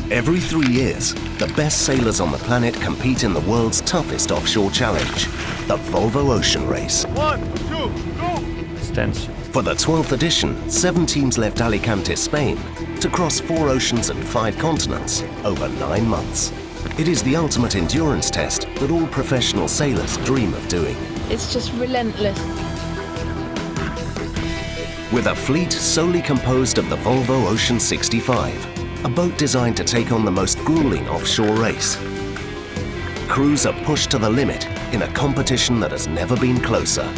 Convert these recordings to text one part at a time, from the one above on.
Every 3 years, the best sailors on the planet compete in the world's toughest offshore challenge, the Volvo Ocean Race. 1, 2, go! It's tense. For the 12th edition, 7 teams left Alicante, Spain, to cross 4 oceans and 5 continents over 9 months. It is the ultimate endurance test that all professional sailors dream of doing. It's just relentless. With a fleet solely composed of the Volvo Ocean 65, a boat designed to take on the most grueling offshore race. Crews are pushed to the limit in a competition that has never been closer.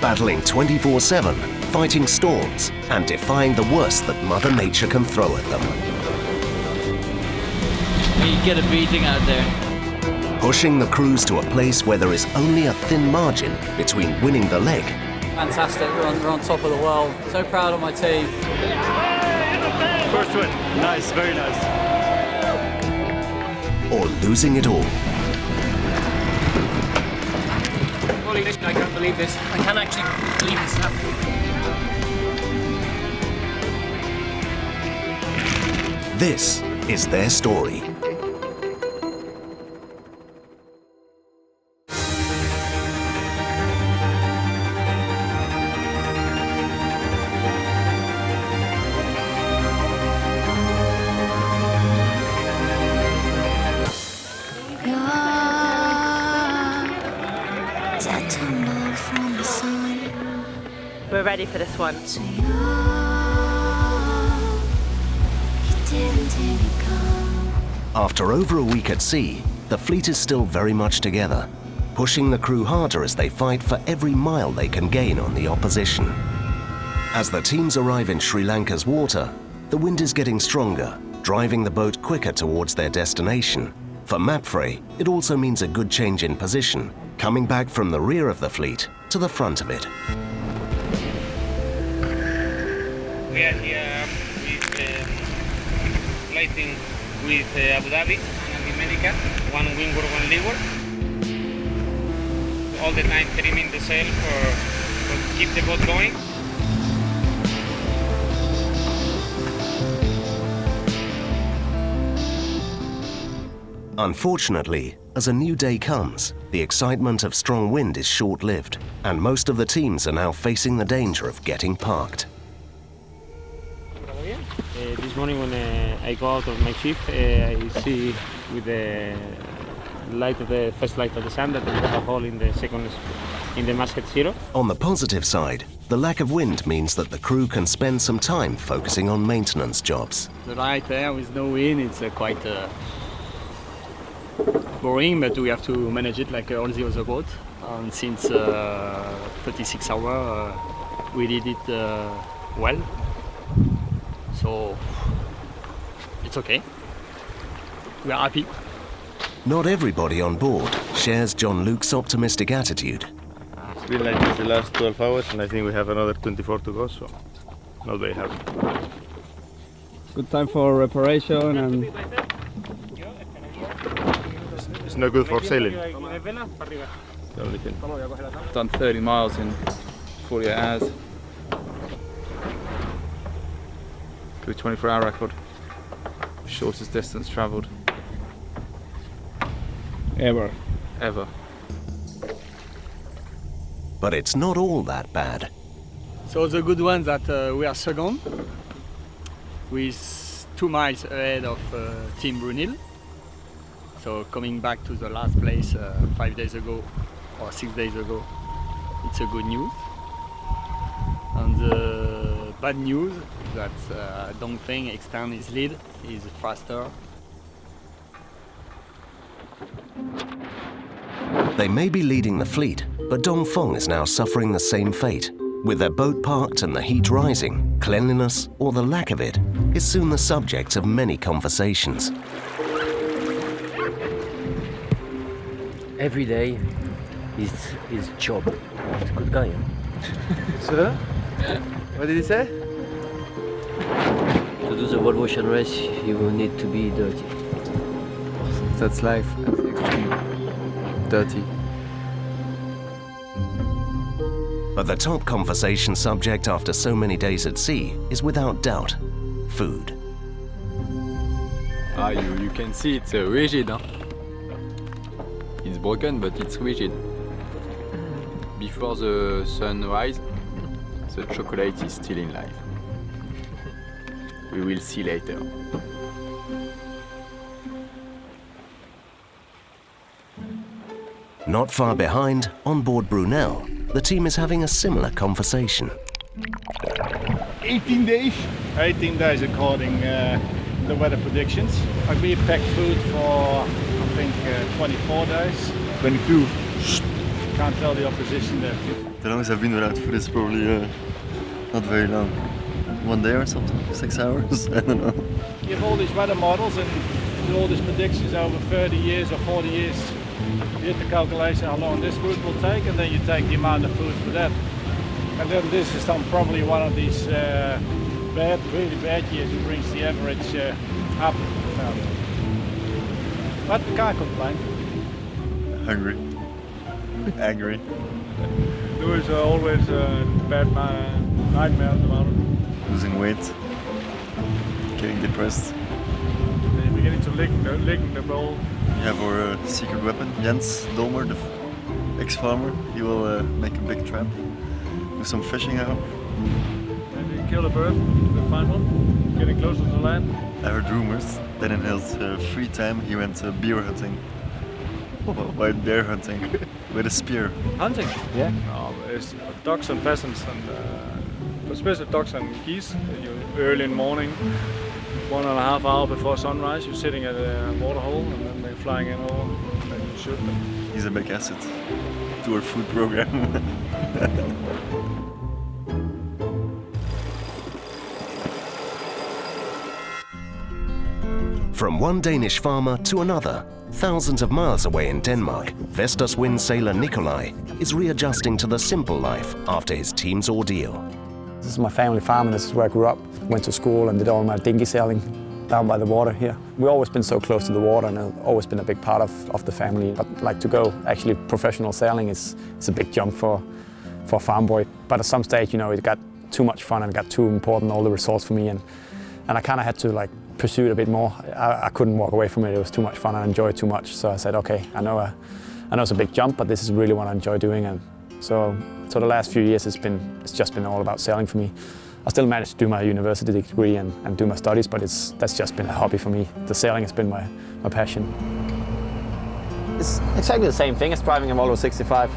Battling 24/7, fighting storms, and defying the worst that Mother Nature can throw at them. You get a beating out there. Pushing the crews to a place where there is only a thin margin between winning the leg. Fantastic, we're on top of the world. So proud of my team. First win. Nice, very nice. Or losing it all. Holy shit, I can't believe this. I can't actually believe this happened. This is their story. We're ready for this one. After over a week at sea, the fleet is still very much together, pushing the crew harder as they fight for every mile they can gain on the opposition. As the teams arrive in Sri Lanka's water, the wind is getting stronger, driving the boat quicker towards their destination. For Mapfre, it also means a good change in position, coming back from the rear of the fleet to the front of it. We are here with flighting with Abu Dhabi and America, one windward, one leeward. All the time trimming the sail for keep the boat going. Unfortunately, as a new day comes, the excitement of strong wind is short-lived, and most of the teams are now facing the danger of getting parked. This morning when I go out of my shift, I see with the light of the first light of the sun that we have a hole in the masthead zero. On the positive side, the lack of wind means that the crew can spend some time focusing on maintenance jobs. The night there with no wind, it's quite boring, but we have to manage it like all the other boats. And since 36 hours, we did it well. So it's okay. We are happy. Not everybody on board shares John Luke's optimistic attitude. It's been like this the last 12 hours, and I think we have another 24 to go, so not very happy. Good time for reparation, and it's not good for sailing. The only thing. Done 30 miles in 48 hours. Good 24-hour record. Shortest distance travelled. ever. But it's not all that bad. So the good one that we are second, with 2 miles ahead of Team Brunel. So coming back to the last place 5 days ago or 6 days ago, it's a good news. And the bad news that Dongfeng extend his lead, is faster. They may be leading the fleet, but Dongfeng is now suffering the same fate. With their boat parked and the heat rising, cleanliness, or the lack of it, is soon the subject of many conversations. Every day is his job. He's a good guy. Huh? Sir? What did he say? To do the Volvo Ocean Race, you need to be dirty. That's life. That's extreme. Dirty. But the top conversation subject after so many days at sea is without doubt food. You can see it's rigid. Huh? It's broken, but it's rigid. Before the sunrise, the chocolate is still in life. We will see later. Not far behind, on board Brunel, the team is having a similar conversation. 18 days. 18 days according the weather predictions. We packed food for, I think, 24 days. 22. Can't tell the opposition there. The longest I've been without food is probably not very long. 1 day or something, 6 hours, I don't know. You have all these weather models and do all these predictions over 30 years or 40 years. You hit the calculation how long this route will take, and then you take the amount of food for that. And then this is probably one of these really bad years who brings the average up. But we can't complain. Hungry, angry. There was always bad nightmares about it. Losing weight, getting depressed. They're beginning to lick the bowl. We have our secret weapon, Jens Dolmer, the ex-farmer. He will make a big trap. Do some fishing, I hope. Maybe kill a bird, find one, getting closer to land. I heard rumors that in his free time he went bear hunting. While bear hunting with a spear. Hunting? Yeah. It's ducks and pheasants, and especially ducks and geese. Early in the morning, 1.5 hours before sunrise, you're sitting at a water hole, and then they're flying in over, and you shoot them. He's a big asset to our food program. From one Danish farmer to another, thousands of miles away in Denmark, Vestas Wind sailor Nicolai is readjusting to the simple life after his team's ordeal. This is my family farm, and this is where I grew up. Went to school and did all my dinghy sailing down by the water here. We've always been so close to the water, and it's always been a big part of the family. But like to go actually professional sailing is a big jump for a farm boy. But at some stage, you know, it got too much fun and got too important, all the results for me, and I kind of had to like pursue it a bit more. I couldn't walk away from it. It was too much fun. I enjoyed it too much. So I said, okay, I know it's a big jump, but this is really what I enjoy doing. And so the last few years it's just been all about sailing for me. I still managed to do my university degree and do my studies, but that's just been a hobby for me. The sailing has been my passion. It's exactly the same thing as driving a Volvo 65.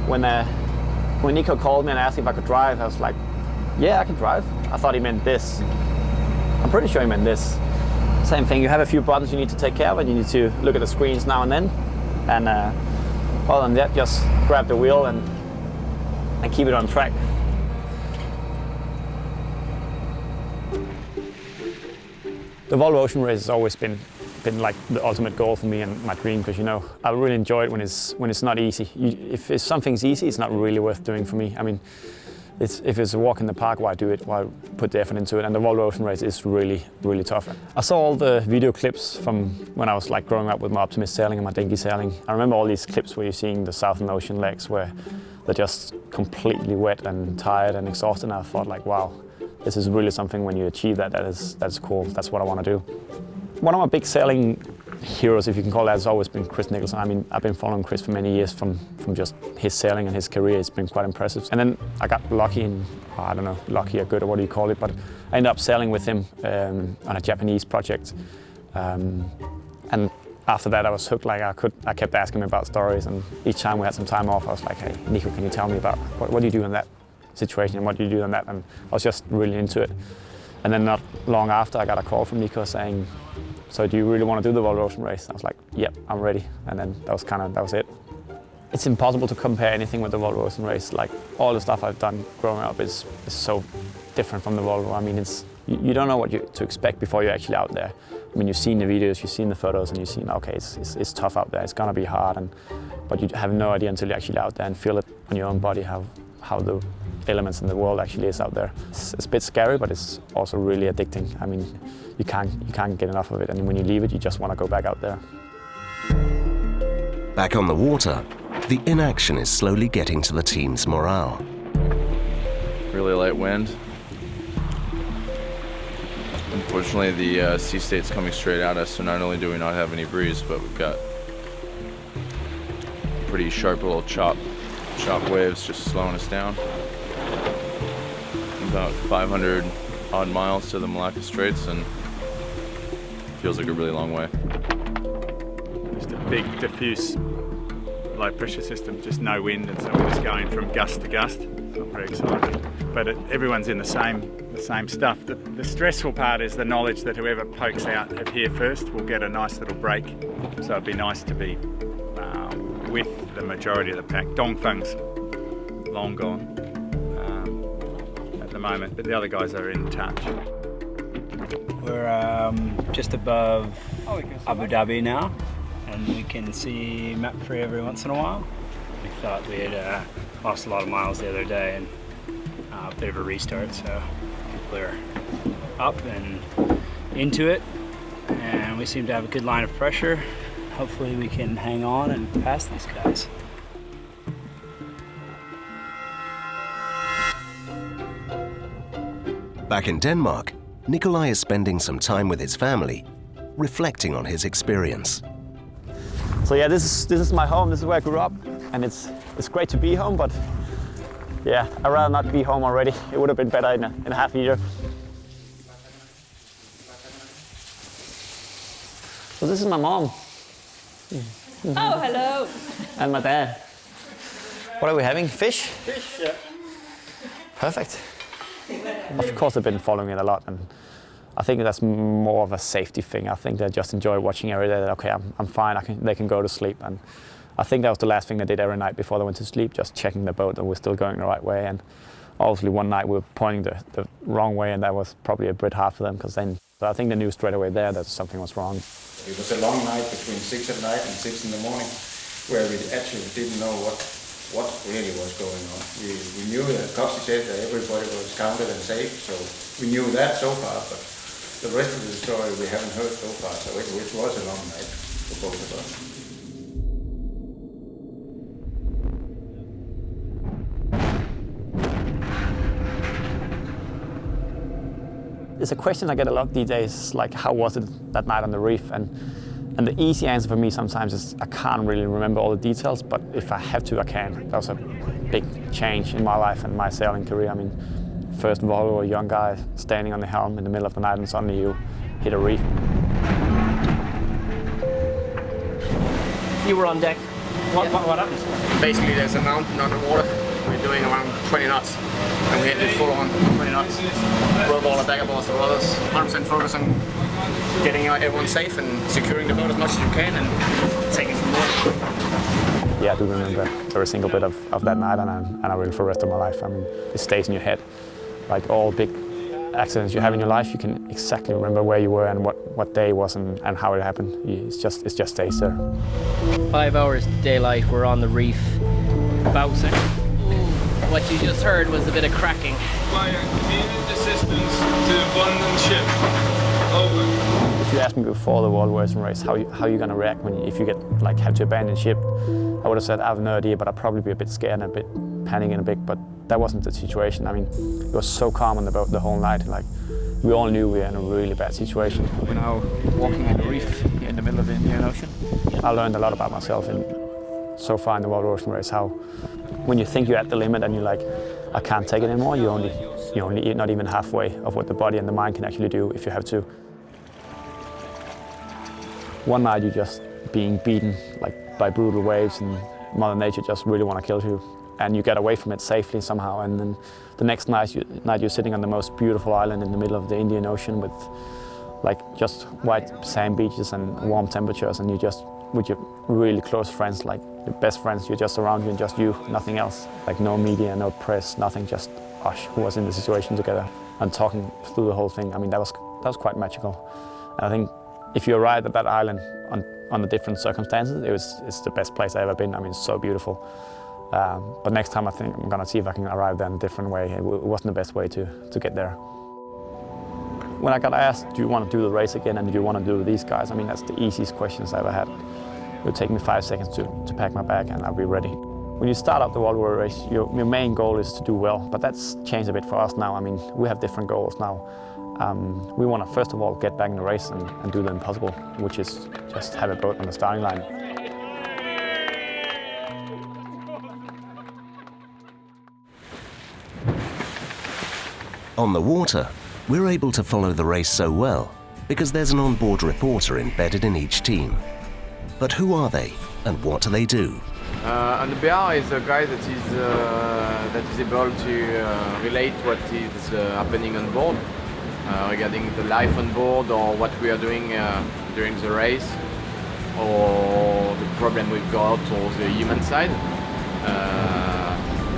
When Nico called me and asked if I could drive, I was like, yeah, I can drive. I thought he meant this. I'm pretty sure he meant this. Same thing, you have a few buttons you need to take care of, and you need to look at the screens now and then. And other than that, just grab the wheel and keep it on track. The Volvo Ocean Race has always been like the ultimate goal for me and my dream, because you know I really enjoy it when it's not easy. If something's easy, it's not really worth doing for me. I mean, if it's a walk in the park, why do it? Why put the effort into it? And the Volvo Ocean Race is really, really tough. I saw all the video clips from when I was like growing up with my Optimist sailing and my dinghy sailing. I remember all these clips where you're seeing the Southern Ocean legs where they're just completely wet and tired and exhausted. And I thought like, wow, this is really something when you achieve that's cool. That's what I want to do. One of my big sailing heroes, if you can call that, has always been Chris Nicholson. I mean, I've been following Chris for many years from just his sailing and his career. It's been quite impressive. And then I got lucky, I don't know, lucky or good or what do you call it, but I ended up sailing with him on a Japanese project. And after that, I was hooked. Like I kept asking him about stories, and each time we had some time off, I was like, hey, Nico, can you tell me about what do you do in that situation and what do you do in that? And I was just really into it. And then not long after, I got a call from Nico saying, so do you really want to do the Volvo Ocean Race? I was like, yep, I'm ready. And then that was it. It's impossible to compare anything with the Volvo Ocean Race. Like all the stuff I've done growing up is so different from the Volvo. I mean, you don't know what to expect before you're actually out there. I mean, you've seen the videos, you've seen the photos, and you've seen, okay, it's tough out there. It's gonna be hard, but you have no idea until you're actually out there and feel it on your own body how the elements in the world actually is out there. It's a bit scary, but it's also really addicting. I mean, you can't get enough of it, and when you leave it, you just want to go back out there. Back on the water, the inaction is slowly getting to the team's morale. Really light wind. Unfortunately, the sea state's coming straight at us, so not only do we not have any breeze, but we've got pretty sharp little chop waves just slowing us down. About 500 odd miles to the Malacca Straits, and feels like a really long way. Just a big diffuse low pressure system, just no wind, and so we're just going from gust to gust. It's not very exciting, but everyone's in the same stuff. The stressful part is the knowledge that whoever pokes out of here first will get a nice little break. So it'd be nice to be with the majority of the pack. Dongfang's long gone at the moment, but the other guys are in touch. We're just above Abu Dhabi now, and we can see map free every once in a while. We thought we had lost a lot of miles the other day, and a bit of a restart, so people are up and into it, and we seem to have a good line of pressure. Hopefully we can hang on and pass these guys. Back in Denmark, Nicolai is spending some time with his family, reflecting on his experience. So yeah, this is my home. This is where I grew up, and it's great to be home. But yeah, I'd rather not be home already. It would have been better in a half year. So this is my mom. Oh, hello. And my dad. What are we having? Fish? Fish, yeah. Perfect. Of course, they've been following it a lot, and I think that's more of a safety thing. I think they just enjoy watching every day. That, okay, I'm fine. They can go to sleep, and I think that was the last thing they did every night before they went to sleep, just checking the boat that we're still going the right way. And obviously, one night we were pointing the wrong way, and that was probably a bit hard for them because then. So I think they knew straight away there that something was wrong. It was a long night between 6 at night and 6 in the morning, where we actually didn't know what really was going on. We knew that Coxie said that everybody was counted and safe, so we knew that so far, but the rest of the story we haven't heard so far, so it was a long night for both of us. It's a question I get a lot these days, like how was it that night on the reef? And the easy answer for me sometimes is I can't really remember all the details, but if I have to, I can. That was a big change in my life and my sailing career. I mean, first Volvo, a young guy standing on the helm in the middle of the night, and suddenly you hit a reef. You were on deck. What happened? Basically, there's a mountain underwater. We're doing around 20 knots, and we hit it full on 20 knots. Broke all the deck aboards of others. 100% focus on getting everyone safe and securing the boat as much as you can, and taking from there. Yeah, I do remember every single bit of that night, and I will for the rest of my life. I mean, it stays in your head. Like all big accidents you have in your life, you can exactly remember where you were and what day it was and how it happened. It just stays there. 5 hours daylight, we're on the reef. Bow set. What you just heard was a bit of cracking. Needed assistance to abandon ship. Over. If you asked me before the World Ocean Race how you gonna react if you have to abandon ship, I would have said I have no idea, but I'd probably be a bit scared and a bit panicking a bit. But that wasn't the situation. I mean, it was so calm on the boat the whole night. Like we all knew we were in a really bad situation. We're now walking on the reef in the middle of the Indian Ocean. I learned a lot about myself so far in the World Ocean Race. How when you think you're at the limit and you're like, I can't take it anymore, you're only not even halfway of what the body and the mind can actually do if you have to. One night you're just being beaten by brutal waves, and Mother Nature just really want to kill you, and you get away from it safely somehow. And then the next night you're sitting on the most beautiful island in the middle of the Indian Ocean with just white sand beaches and warm temperatures, and you're just with your really close friends, like your best friends. You're just around you and just you, nothing else. Like no media, no press, nothing, just us who was in the situation together and talking through the whole thing. I mean, that was quite magical. And I think if you arrive at that island under different circumstances, it's the best place I've ever been. I mean, it's so beautiful. But next time I think I'm gonna see if I can arrive there in a different way. It wasn't the best way to get there. When I got asked, do you want to do the race again and do you want to do with these guys? I mean, that's the easiest questions I ever had. It would take me 5 seconds to pack my bag and I'll be ready. When you start up the World War race, your main goal is to do well, but that's changed a bit for us now. I mean, we have different goals now. We want to first of all get back in the race and do the impossible, which is just have a boat on the starting line. On the water, we're able to follow the race so well because there's an onboard reporter embedded in each team. But who are they and what do they do? An OBR is a guy that is able to relate what is happening on board regarding the life on board or what we are doing during the race or the problem we've got or the human side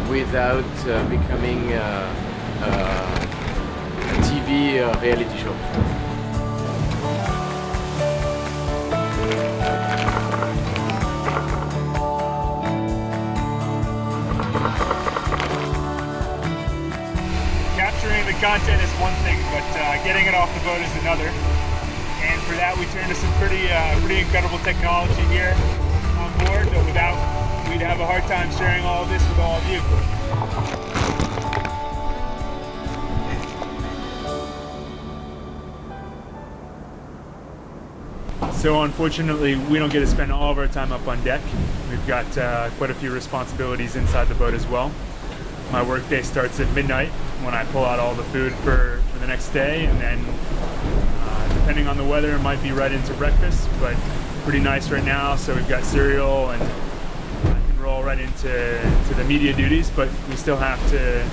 without becoming a TV reality show. Capturing the content is one thing, but getting it off the boat is another. And for that, we turn to some pretty incredible technology here on board. But without, we'd have a hard time sharing all of this with all of you. So unfortunately, we don't get to spend all of our time up on deck. We've got quite a few responsibilities inside the boat as well. My workday starts at midnight when I pull out all the food for the next day, and then depending on the weather, it might be right into breakfast, but pretty nice right now, so we've got cereal and I can roll right into the media duties, but we still have to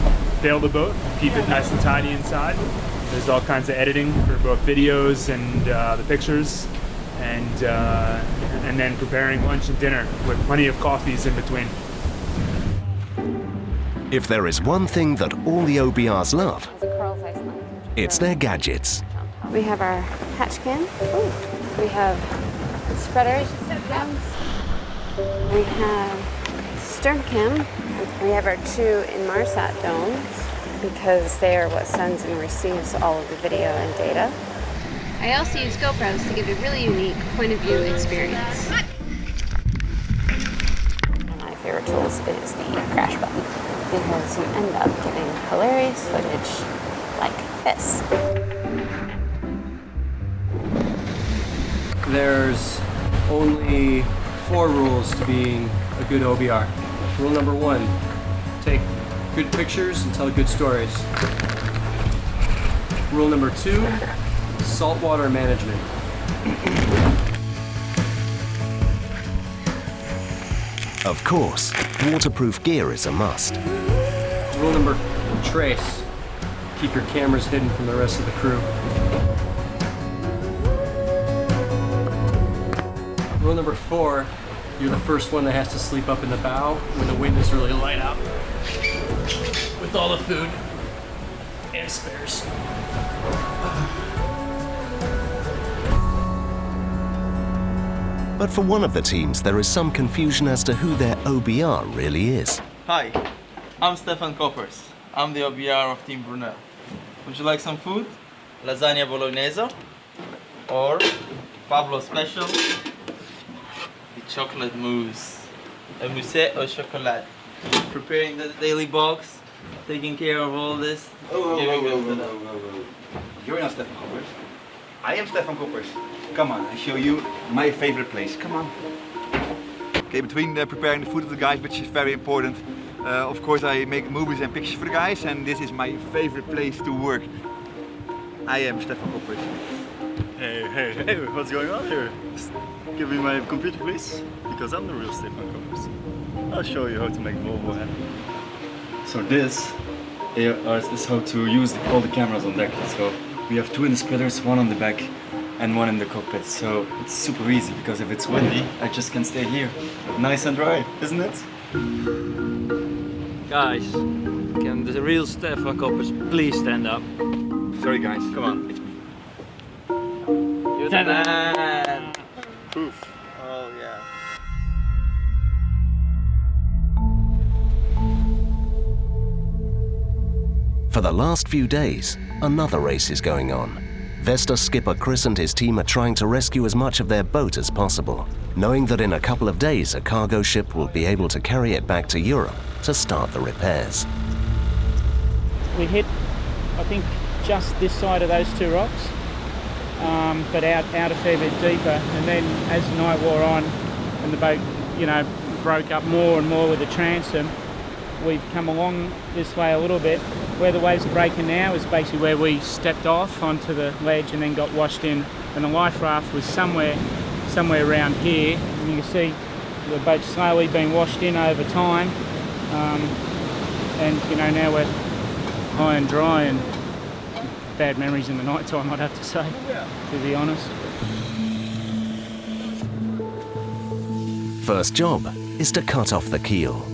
bail the boat, keep it nice and tidy inside. There's all kinds of editing for both videos and the pictures, and then preparing lunch and dinner with plenty of coffees in between. If there is one thing that all the OBRs love, it's their gadgets. We have our hatch cam. We have spreaders. We have stern cam. We have our two Inmarsat domes because they are what sends and receives all of the video and data. I also use GoPros to give a really unique point of view experience. My favorite tools is the crash button because you end up getting hilarious footage like this. There's only 4 rules to being a good OBR. Rule number 1, take good pictures and tell good stories. Rule number 2, saltwater management. Of course, waterproof gear is a must. Rule number, trace. Keep your cameras hidden from the rest of the crew. Rule number 4, you're the first one that has to sleep up in the bow when the wind is really light out. With all the food and spares. But for one of the teams, there is some confusion as to who their OBR really is. Hi, I'm Stefan Koppers. I'm the OBR of Team Brunel. Would you like some food? Lasagna bolognese or Pablo special, the chocolate mousse, a mousse au chocolat. Preparing the daily box, taking care of all this. You're not Stefan Koppers. I am Stefan Koppers. Come on, I show you my favorite place. Come on. Okay, between preparing the food for the guys, which is very important, of course I make movies and pictures for the guys, and this is my favorite place to work. I am Stefan Koppers. Hey, what's going on here? Just give me my computer, please, because I'm the real Stefan Koppers. I'll show you how to make Volvo happen. So this is how to use all the cameras on deck. So we have 2 in the splitters, 1 on the back and 1 in the cockpit. So it's super easy because if it's windy, I just can stay here. Nice and dry, isn't it? Guys, can the real Stefan Koppers please stand up? Sorry guys, come on. It's me. You're the man! Poof. Oh yeah. For the last few days, another race is going on. Vestas skipper Chris and his team are trying to rescue as much of their boat as possible, knowing that in a couple of days a cargo ship will be able to carry it back to Europe to start the repairs. We hit, I think, just this side of those two rocks, but out a fair bit deeper. And then as the night wore on and the boat, you know, broke up more and more with the transom, we've come along this way a little bit. Where the waves are breaking now is basically where we stepped off onto the ledge and then got washed in. And the life raft was somewhere around here. And you can see the boat slowly being washed in over time. And you know, now we're high and dry, and bad memories in the night time, I'd have to say, to be honest. First job is to cut off the keel.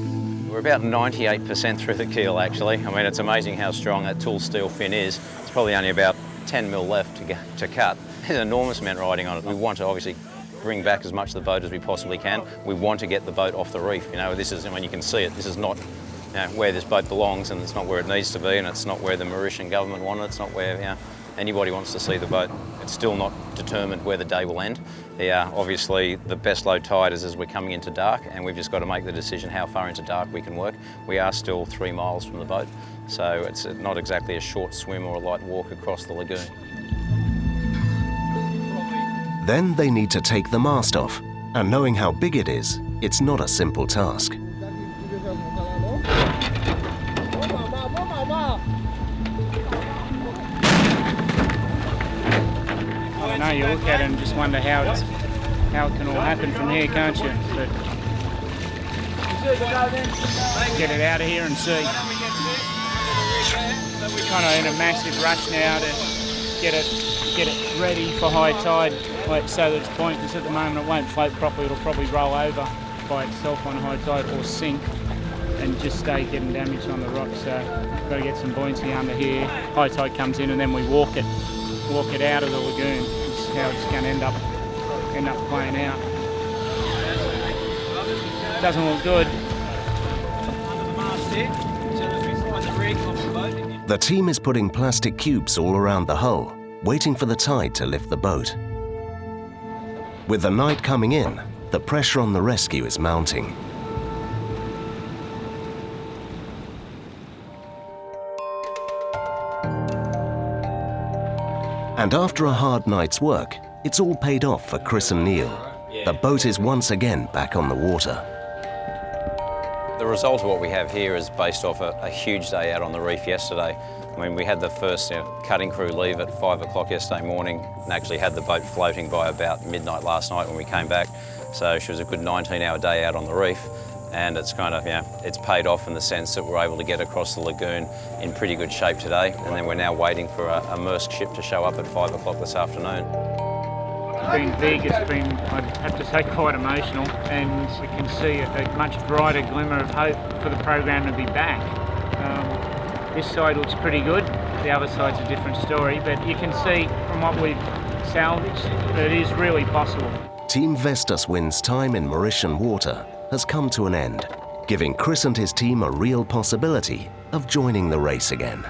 We're about 98% through the keel, actually. I mean, it's amazing how strong that tool steel fin is. It's probably only about 10 mil left to cut. There's an enormous amount riding on it. We want to obviously bring back as much of the boat as we possibly can. We want to get the boat off the reef. You know, this is, when you can see it, this is not, you know, where this boat belongs, and it's not where it needs to be, and it's not where the Mauritian government want it. It's not where, you know, anybody wants to see the boat. It's still not determined where the day will end. Obviously, the best low tide is as we're coming into dark, and we've just got to make the decision how far into dark we can work. We are still 3 miles from the boat, so it's not exactly a short swim or a light walk across the lagoon. Then they need to take the mast off, and knowing how big it is, it's not a simple task. I know, you look at it and just wonder how it can all happen from here, can't you? But get it out of here and see. We're kind of in a massive rush now to get it ready for high tide, so that it's pointless at the moment. It won't float properly. It'll probably roll over by itself on high tide or sink and just stay getting damaged on the rocks. So we've got to get some buoyancy under here. High tide comes in and then we walk it out of the lagoon. This is how it's going to end up playing out. Doesn't look good. The team is putting plastic cubes all around the hull, waiting for the tide to lift the boat. With the night coming in, the pressure on the rescue is mounting. And after a hard night's work, it's all paid off for Chris and Neil. The boat is once again back on the water. The result of what we have here is based off a huge day out on the reef yesterday. I mean, we had the first cutting crew leave at 5 o'clock yesterday morning and actually had the boat floating by about midnight last night when we came back. So she was a good 19-hour day out on the reef, and it's kind of, it's paid off in the sense that we're able to get across the lagoon in pretty good shape today, and then we're now waiting for a Maersk ship to show up at 5 o'clock this afternoon. It's been big, it's been, I'd have to say, quite emotional, and we can see a much brighter glimmer of hope for the program to be back. This side looks pretty good, the other side's a different story, but you can see from what we've salvaged that it is really possible. Team Vestas Wind's time in Mauritian water has come to an end, giving Chris and his team a real possibility of joining the race again.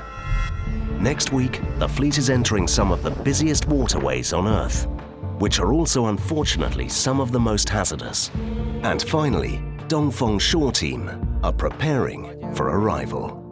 Next week, the fleet is entering some of the busiest waterways on Earth, which are also unfortunately some of the most hazardous. And finally, Dongfeng Shore Team are preparing for arrival.